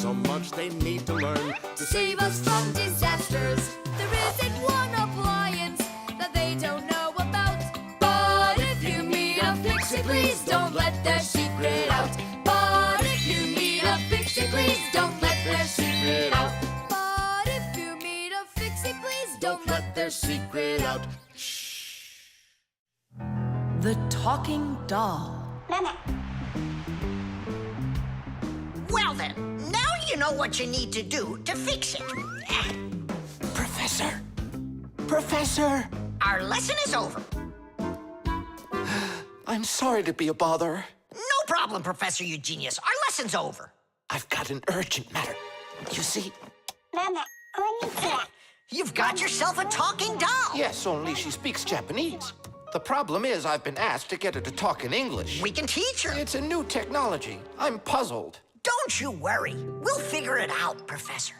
so much they need to learn To save us from disasters, there isn't one appliance that they don't know about. But if you meet a Fixie, please don't let their secret out. But if you meet a Fixie, please don't let their secret out. But if you meet a Fixie, please don't let their secret out. The Talking Doll. Well then, now you know what you need to do to fix it. Professor! Professor! Our lesson is over. I'm sorry to be a bother. No problem, Professor Eugenius. Our lesson's over. I've got an urgent matter. You see? You've got yourself a talking doll. Yes, only she speaks Japanese. The problem is I've been asked to get her to talk in English. We can teach her. It's a new technology. I'm puzzled. Don't you worry. We'll figure it out, Professor.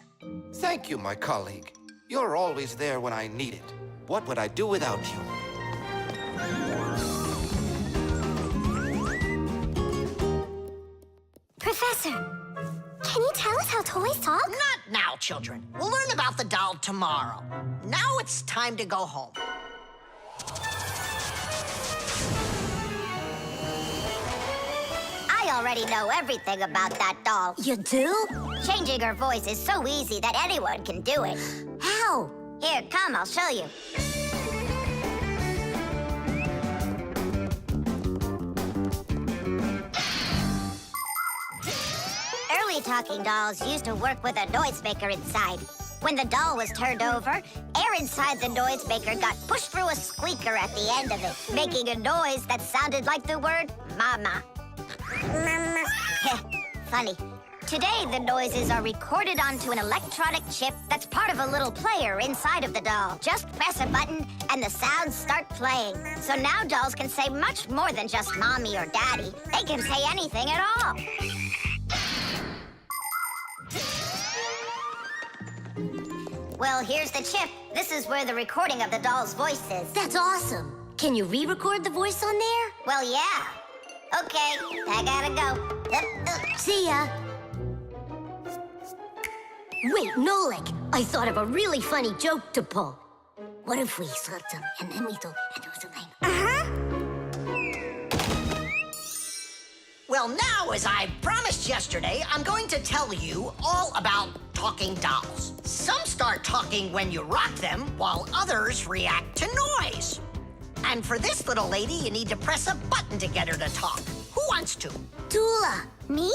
Thank you, my colleague. You're always there when I need it. What would I do without you? Professor, can you tell us how toys talk? Not now, children. We'll learn about the doll tomorrow. Now it's time to go home. I already know everything about that doll. You do? Changing her voice is so easy that anyone can do it. How? Here, come, I'll show you. Early talking dolls used to work with a noisemaker inside. When the doll was turned over, air inside the noisemaker got pushed through a squeaker at the end of it, making a noise that sounded like the word mama. Mama. Funny. Today, the noises are recorded onto an electronic chip that's part of a little player inside of the doll. Just press a button, and the sounds start playing. So now dolls can say much more than just mommy or daddy. They can say anything at all. Well, here's the chip. This is where the recording of the doll's voice is. That's awesome. Can you re-record the voice on there? Well, yeah. Okay, I gotta go. See ya. Wait, Nolik, I thought of a really funny joke to pull. What if we slept them and then we told and do something? Well, now, as I promised yesterday, I'm going to tell you all about talking dolls. Some start talking when you rock them, while others react to noise. And for this little lady, you need to press a button to get her to talk. Who wants to? Tula. Me?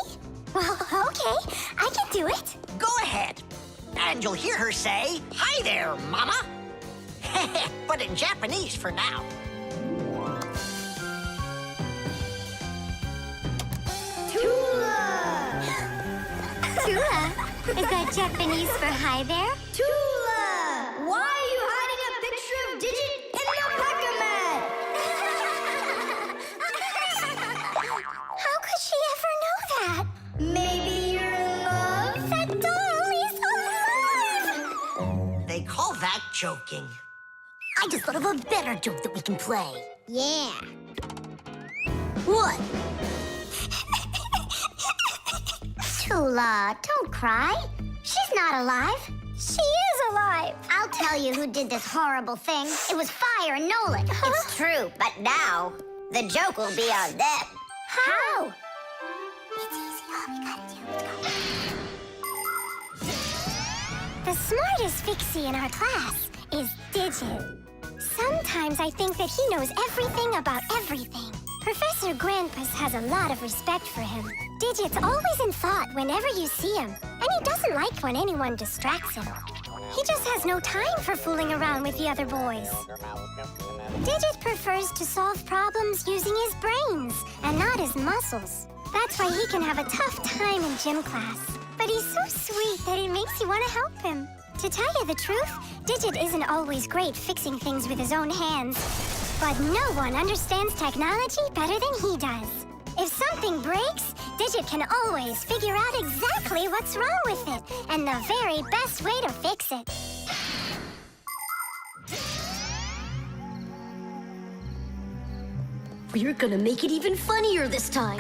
Well, okay. I can do it. Go ahead. And you'll hear her say, "Hi there, Mama." But in Japanese for now. Tula. Is that Japanese for hi there? Tula! Why are you hiding a picture of Digit in your packer mat? How could she ever know that? Maybe you're in love? That doll is alive! They call that joking. I just thought of a better joke that we can play. Yeah. What? Tula, don't cry. She's not alive. She is alive. I'll tell you who did this horrible thing. It was Fire and Nolik. It's true, but now the joke will be on them. How? It's easy. All we gotta do is go. The smartest Fixie in our class is Digit. Sometimes I think that he knows everything about everything. Professor Grandpus has a lot of respect for him. Digit's always in thought whenever you see him, and he doesn't like when anyone distracts him. He just has no time for fooling around with the other boys. Digit prefers to solve problems using his brains and not his muscles. That's why he can have a tough time in gym class. But he's so sweet that it makes you want to help him. To tell you the truth, Digit isn't always great fixing things with his own hands. But no one understands technology better than he does. If something breaks, Digit can always figure out exactly what's wrong with it and the very best way to fix it. We're gonna make it even funnier this time.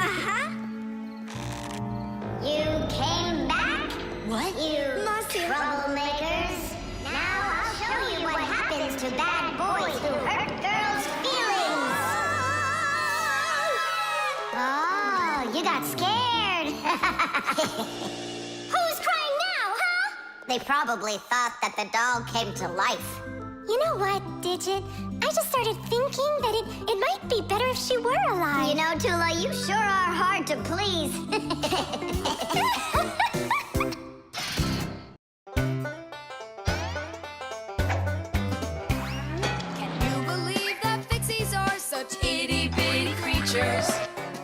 You came back? What? You troublemakers. Now I'll show you what happens to bad boys who hurt girls' feelings. Oh, you got scared. Who's crying now, huh? They probably thought that the doll came to life. You know what, Digit? I just started thinking that it might be better if she were alive. You know, Tula, you sure are hard to please. Can you believe that Fixies are such itty-bitty creatures?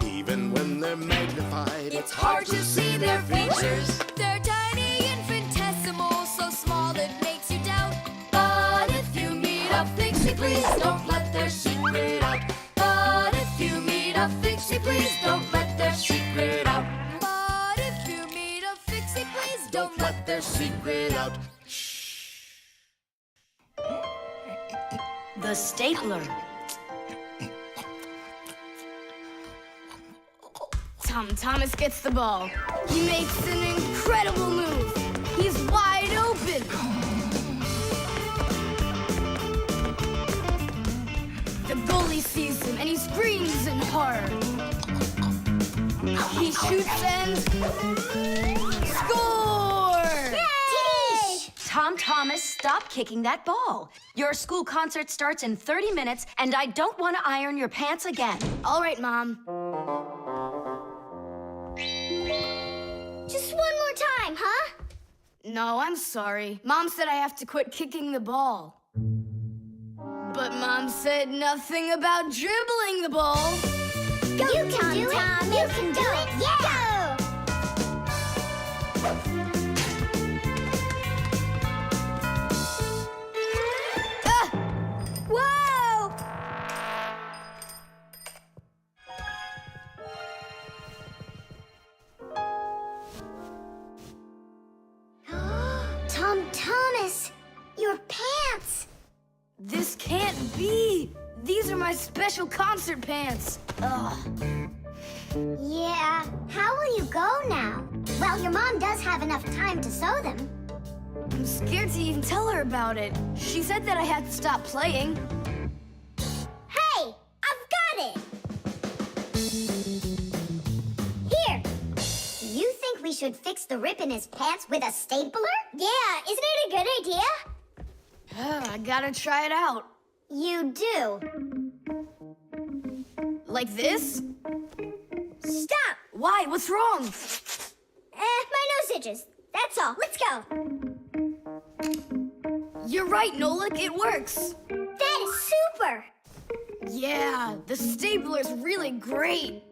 Even when they're magnified, It's hard to see their features. They're tiny, infinitesimal, so small it makes you doubt. But if you meet a Fixie, please don't let their secret out. But if you meet a Fixie, please don't let their secret out. But if you meet a Fixie, please don't let their secret out. The stapler. Tom Thomas gets the ball. He makes an incredible move. He's wide open. The goalie sees him and he screams in horror. He shoots and score! Yay! Tom Thomas, stop kicking that ball. Your school concert starts in 30 minutes, and I don't want to iron your pants again. All right, Mom. Just one more time, huh? No, I'm sorry. Mom said I have to quit kicking the ball. But Mom said nothing about dribbling the ball. Go, you can do it. You can do it. Yeah. Ah! Whoa! Tom Thomas, your pants. This can't be. These are my special concert pants. Ugh. Yeah, how will you go now? Well, your mom does have enough time to sew them. I'm scared to even tell her about it. She said that I had to stop playing. Hey, I've got it! Here! Do you think we should fix the rip in his pants with a stapler? Yeah, isn't it a good idea? I gotta try it out. You do. Like this? Stop! Why? What's wrong? My nose itches. That's all. Let's go. You're right, Nolik. It works. That is super! Yeah, the stapler's really great.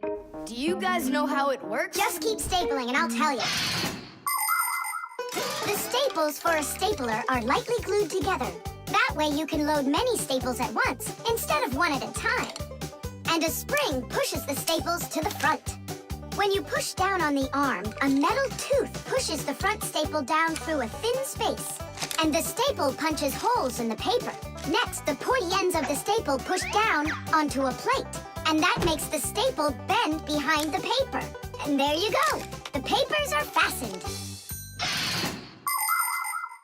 Do you guys know how it works? Just keep stapling and I'll tell you. The staples for a stapler are lightly glued together. That way you can load many staples at once instead of one at a time. And a spring pushes the staples to the front. When you push down on the arm, a metal tooth pushes the front staple down through a thin space. And the staple punches holes in the paper. Next, the pointy ends of the staple push down onto a plate. And that makes the staple bend behind the paper. And there you go. The papers are fastened.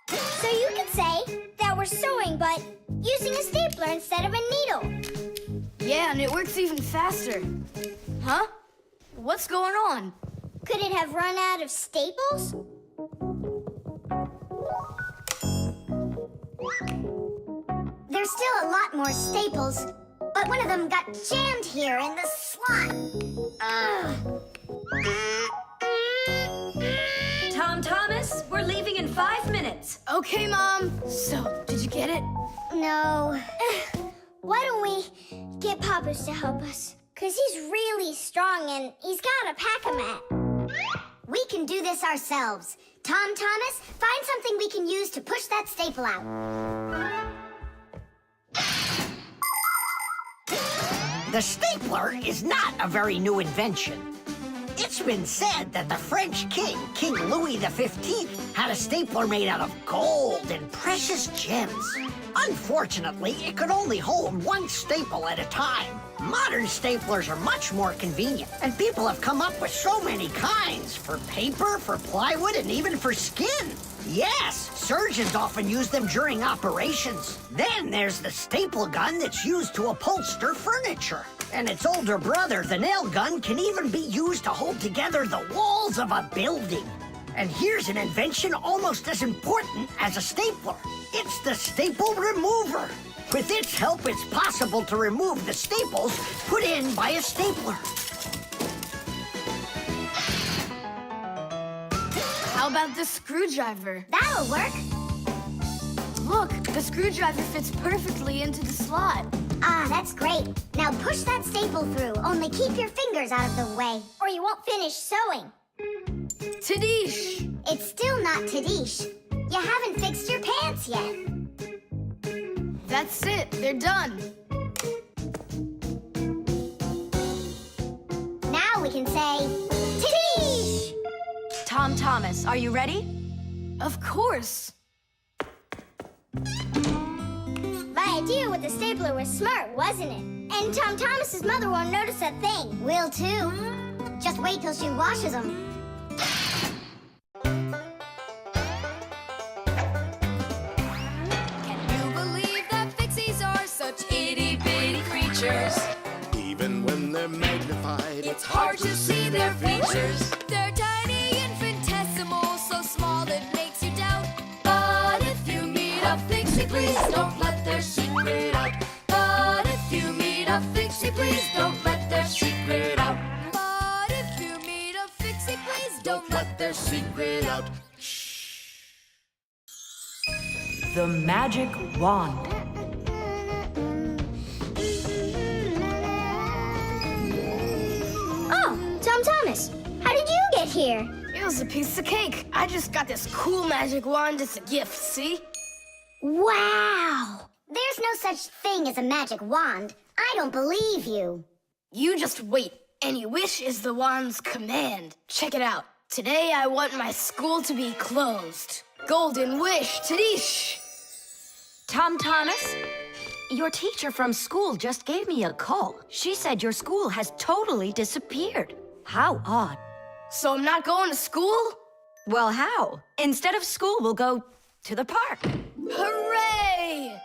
So you could say that we're sewing, but using a stapler instead of a needle. Yeah, and it works even faster. Huh? What's going on? Could it have run out of staples? There's still a lot more staples, but one of them got jammed here in the slot. Tom Thomas, we're leaving in 5 minutes. Okay, Mom. So, did you get it? No. Why don't we get Papa's to help us? Because he's really strong and he's got a pack-a-mat. We can do this ourselves. Tom Thomas, find something we can use to push that staple out. The stapler is not a very new invention. It's been said that the French king, King Louis XV, had a stapler made out of gold and precious gems. Unfortunately, it could only hold one staple at a time. Modern staplers are much more convenient, and people have come up with so many kinds for paper, for plywood, and even for skin. Yes, surgeons often use them during operations. Then there's the staple gun that's used to upholster furniture. And its older brother, the nail gun, can even be used to hold together the walls of a building. And here's an invention almost as important as a stapler. It's the staple remover. With its help, it's possible to remove the staples put in by a stapler. How about the screwdriver? That'll work. Look, the screwdriver fits perfectly into the slot. Ah, that's great. Now push that staple through, only keep your fingers out of the way, or you won't finish sewing. Tadish! It's still not Tadish. You haven't fixed your pants yet. That's it, they're done. Now we can say, Tadish! Tom Thomas, are you ready? Of course. My idea with the stapler was smart, wasn't it? And Tom Thomas's mother won't notice a thing. Will too. Just wait till she washes them. Can you believe that Fixies are such itty-bitty creatures? Even when they're magnified, It's hard to see their features. They're tiny, infinitesimal, so small it makes you doubt. But if you meet a Fixie, please don't let their secret out. But if you meet a Fixie, please don't let their secret out. But if you meet a Fixie, please don't let their secret out. The Magic Wand. Oh, Tom Thomas, how did you get here? It was a piece of cake. I just got this cool magic wand as a gift, see? Wow! There's no such thing as a magic wand. I don't believe you. You just wait. Any wish is the wand's command. Check it out. Today I want my school to be closed. Golden wish, Tadish! Tom Thomas, your teacher from school just gave me a call. She said your school has totally disappeared. How odd. So I'm not going to school? Well, how? Instead of school, we'll go to the park. Hooray!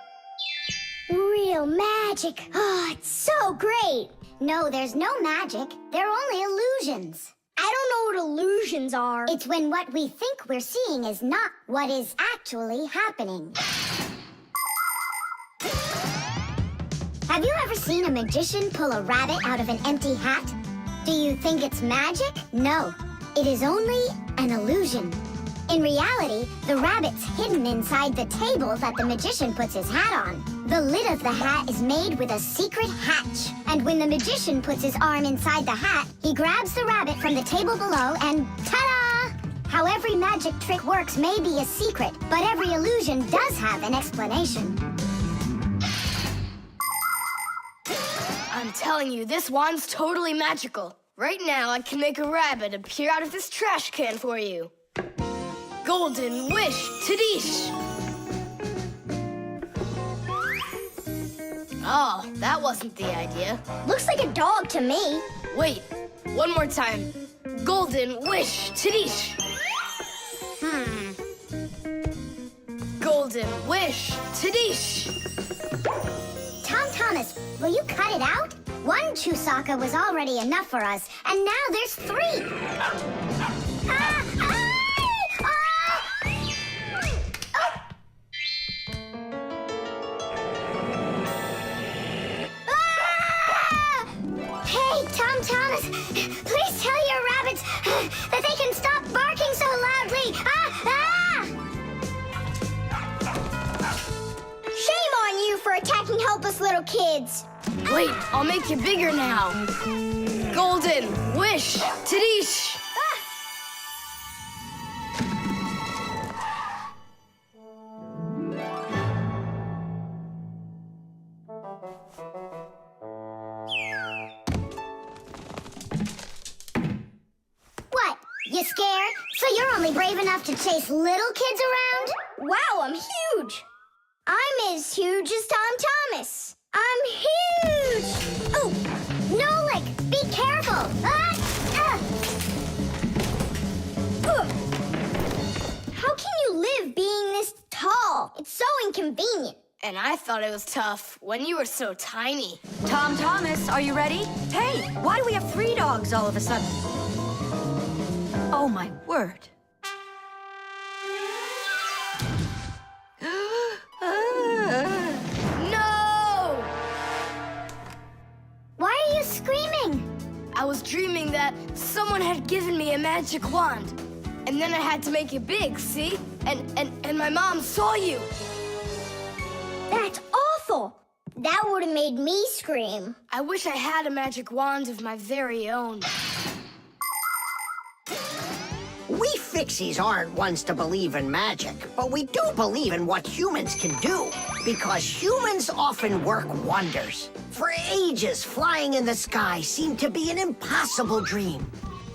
Real magic. Oh, it's so great. No, there's no magic. They're only illusions. I don't know what illusions are. It's when what we think we're seeing is not what is actually happening. Have you ever seen a magician pull a rabbit out of an empty hat? Do you think it's magic? No, it is only an illusion. In reality, the rabbit's hidden inside the table that the magician puts his hat on. The lid of the hat is made with a secret hatch. And when the magician puts his arm inside the hat, he grabs the rabbit from the table below and ta-da! How every magic trick works may be a secret, but every illusion does have an explanation. I'm telling you, this wand's totally magical. Right now, I can make a rabbit appear out of this trash can for you. Golden wish, Tadish! Oh, that wasn't the idea. Looks like a dog to me. Wait, one more time. Golden wish, Tadish! Golden wish, Tadish! Tom Thomas, will you cut it out? One Chusaka was already enough for us, and now there's 3. Ah! Ah! Ah! Hey, Tom Thomas, please tell your rabbits that they can stop barking so loudly. Shame on you for attacking helpless little kids. Wait, I'll make you bigger now. Golden wish, Tadish! What? You scared? So you're only brave enough to chase little kids around? Wow, I'm huge. I'm I'm as huge as Tom Thomas. I'm huge! Oh, Nolik, be careful! How can you live being this tall? It's so inconvenient. And I thought it was tough when you were so tiny. Tom Thomas, are you ready? Hey, why do we have 3 dogs all of a sudden? Oh, my word. No! Why are you screaming? I was dreaming that someone had given me a magic wand. And then I had to make it big, see? And my mom saw you. That's awful. That would have made me scream. I wish I had a magic wand of my very own. We Fixies aren't ones to believe in magic, but we do believe in what humans can do, because humans often work wonders. For ages, flying in the sky seemed to be an impossible dream.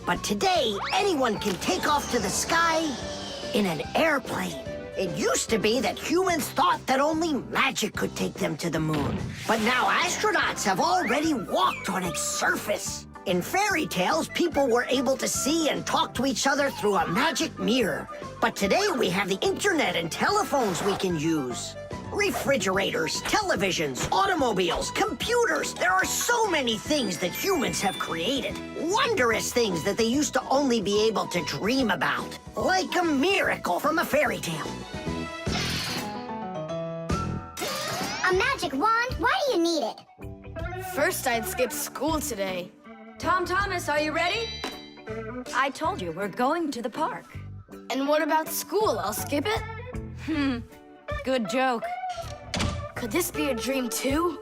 But today, anyone can take off to the sky in an airplane. It used to be that humans thought that only magic could take them to the moon. But now astronauts have already walked on its surface. In fairy tales, people were able to see and talk to each other through a magic mirror. But today we have the internet and telephones we can use. Refrigerators, televisions, automobiles, computers. There are so many things that humans have created. Wondrous things that they used to only be able to dream about. Like a miracle from a fairy tale. A magic wand? Why do you need it? First, I'd skip school today. Tom Thomas, are you ready? I told you, we're going to the park. And what about school? I'll skip it? Good joke. Could this be a dream too?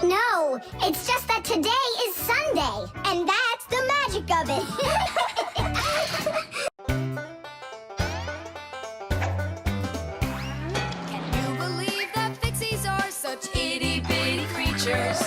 No, it's just that today is Sunday, and that's the magic of it. Can you believe that Fixies are such itty-bitty creatures?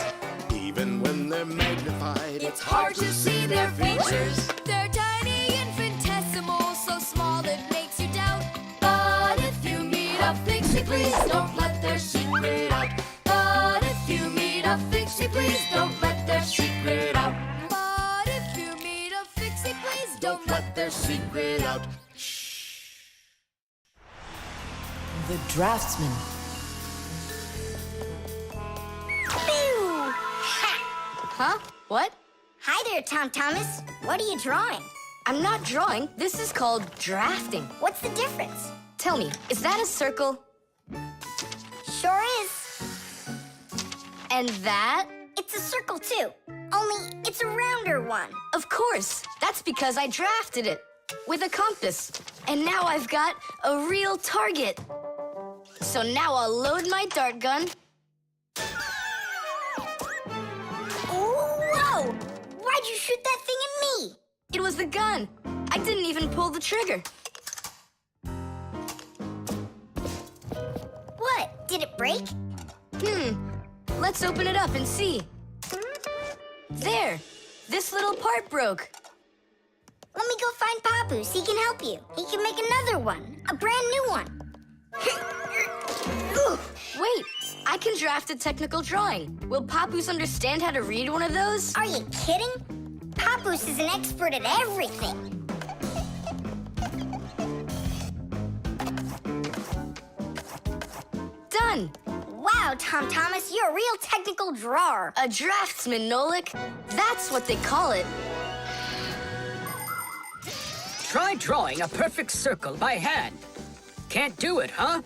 Even when they're magnified, It's hard to see their features. They're tiny, infinitesimal, so small it makes you doubt. But if you meet a Fixie, please don't let their secret out. But if you meet a Fixie, please don't let their secret out. But if you meet a Fixie, please don't let their secret out. The Draftsman. Huh? What? Hi there, Tom Thomas. What are you drawing? I'm not drawing. This is called drafting. What's the difference? Tell me, is that a circle? Sure is. And that? It's a circle, too. Only it's a rounder one. Of course. That's because I drafted it with a compass. And now I've got a real target. So now I'll load my dart gun. Whoa! Why'd you shoot that thing at me? It was the gun. I didn't even pull the trigger. What? Did it break? Let's open it up and see. There. This little part broke. Let me go find Papoose. He can help you. He can make another one. A brand new one. Wait, I can draft a technical drawing. Will Papoose understand how to read one of those? Are you kidding? Papoose is an expert at everything. Done. Wow, Tom Thomas, you're a real technical drawer. A draftsman, Nolik. That's what they call it. Try drawing a perfect circle by hand. Can't do it, huh?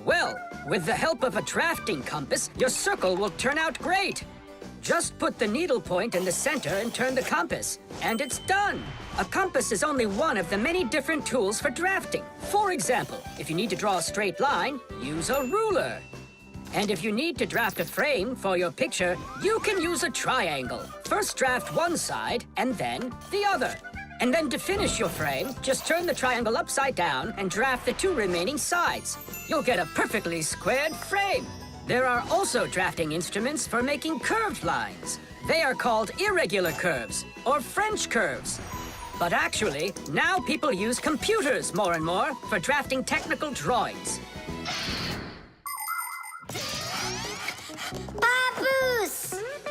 Well, with the help of a drafting compass, your circle will turn out great. Just put the needle point in the center and turn the compass, and it's done. A compass is only one of the many different tools for drafting. For example, if you need to draw a straight line, use a ruler. And if you need to draft a frame for your picture, you can use a triangle. First draft one side, and then the other. And then to finish your frame, just turn the triangle upside down and draft the 2 remaining sides. You'll get a perfectly squared frame. There are also drafting instruments for making curved lines. They are called irregular curves, or French curves. But actually, now people use computers more and more for drafting technical drawings.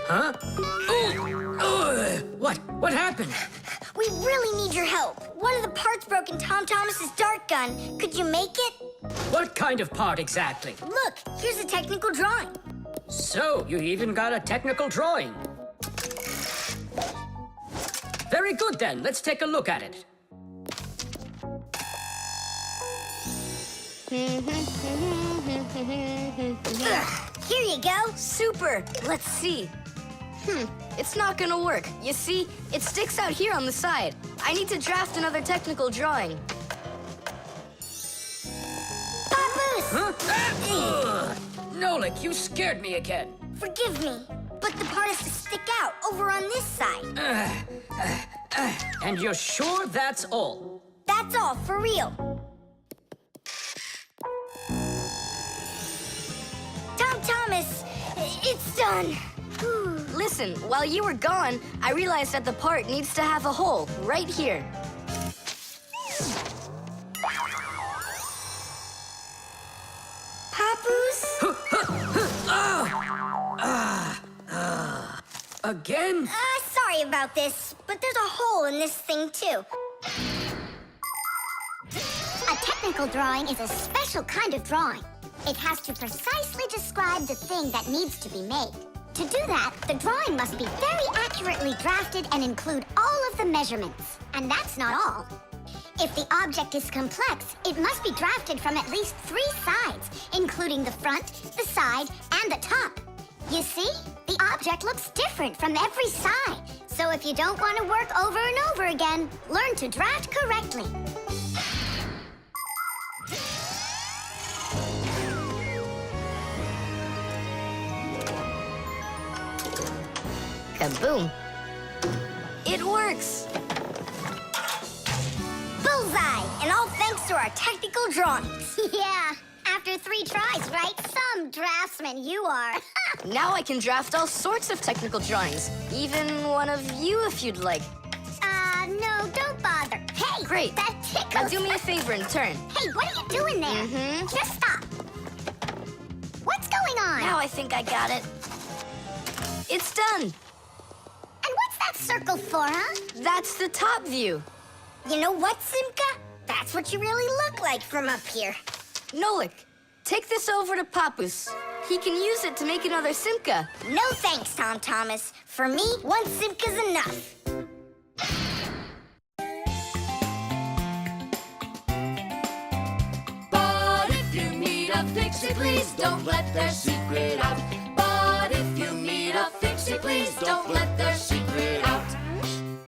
Huh? Oh! What happened? We really need your help. One of the parts broke in Tom Thomas's dart gun. Could you make it? What kind of part exactly? Look, here's a technical drawing. So, you even got a technical drawing. Very good then, let's take a look at it. Here you go. Super! Let's see. It's not gonna work. You see, it sticks out here on the side. I need to draft another technical drawing. Papoose! Huh? Nolik, you scared me again. Forgive me, but the part has to stick out over on this side. And you're sure that's all? That's all, for real. Tom Thomas, it's done. Listen, while you were gone, I realized that the part needs to have a hole right here. Papoose? Again? Sorry about this, but there's a hole in this thing, too. A technical drawing is a special kind of drawing. It has to precisely describe the thing that needs to be made. To do that, the drawing must be very accurately drafted and include all of the measurements. And that's not all. If the object is complex, it must be drafted from at least 3 sides, including the front, the side, and the top. You see? The object looks different from every side. So if you don't want to work over and over again, learn to draft correctly. Kaboom! It works! Bullseye! And all thanks to our technical drawings. Yeah, after 3 tries, right? Some draftsman you are. Now I can draft all sorts of technical drawings. Even one of you if you'd like. No, don't bother. Hey, Great. that tickles. Now do me a favor and turn. Hey, what are you doing there? Just stop. What's going on? Now I think I got it. It's done! And what's that circle for, huh? That's the top view. You know what, Simka? That's what you really look like from up here. Nolik, take this over to Papoose. He can use it to make another Simka. No thanks, Tom Thomas. For me, 1 Simka's enough. But if you meet a Fixie, please don't let their secret out. But if you meet a Fixie, please don't let their secret out.